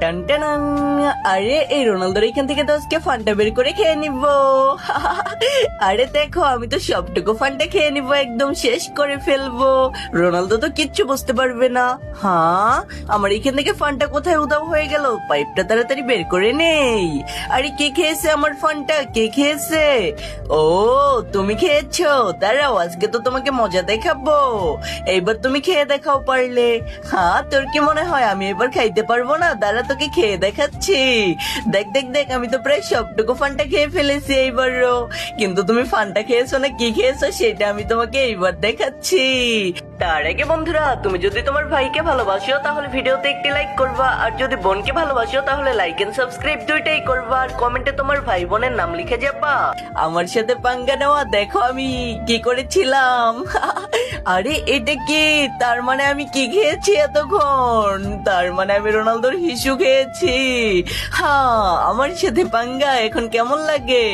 টান টানান। আরে এই রোনালদোর এখান থেকে তো আজকে ফান্টা বের করে খেয়ে নিব। আরে দেখো আমি তো সবটুকু ফান্টা খেয়ে নিব, একদম শেষ করে ফেলবো। রোনালদো তো কিচ্ছু বুঝতে পারবে না। হ্যাঁ, আমার এখান থেকে ফান্টা কোথায় উধাও হয়ে গেল? পাইপটা তাড়াতাড়ি বের করে নেই। আরে কে খেয়েছে আমার ফান্টা? কে খেয়েছে? ও, তুমি খেয়েছো? দাঁড়াও, আজকে তো তোমাকে মজা দেখাবো। এইবার তুমি খেয়ে দেখাও পারলে। হ্যাঁ, তোর কি মনে হয় আমি এবার খাইতে পারবো না? দাঁড়া, তোকে খেয়ে দেখাচ্ছি। দেখ দেখ দেখ, আমি তো প্রায় সবটুকু ফান্টা খেয়ে ফেলেছি এইবারও। কিন্তু তুমি ফান্টা খেয়েছো না কি খেয়েছো সেটা আমি তোমাকে এইবার দেখাচ্ছি। তার আগে বন্ধুরা, তুমি যদি তোমার ভাইকে ভালোবাসো তাহলে ভিডিওতে একটি লাইক করবা, আর যদি বোনকে ভালোবাসো তাহলে লাইক এন্ড সাবস্ক্রাইব দুইটাই করবা, আর কমেন্টে তোমার ভাই বোনের নাম লিখে যাবা। আমার সাথে পাঙ্গা নেওয়া দেখো আমি কি করেছিলাম। আরে এটা কি? তার মানে আমি কি খেয়েছি এতক্ষণ? তার মানে আমি রোনালদোর হিসু খেয়েছি। হ্যাঁ, আমার সাথে পাঙ্গা এখন কেমন লাগে?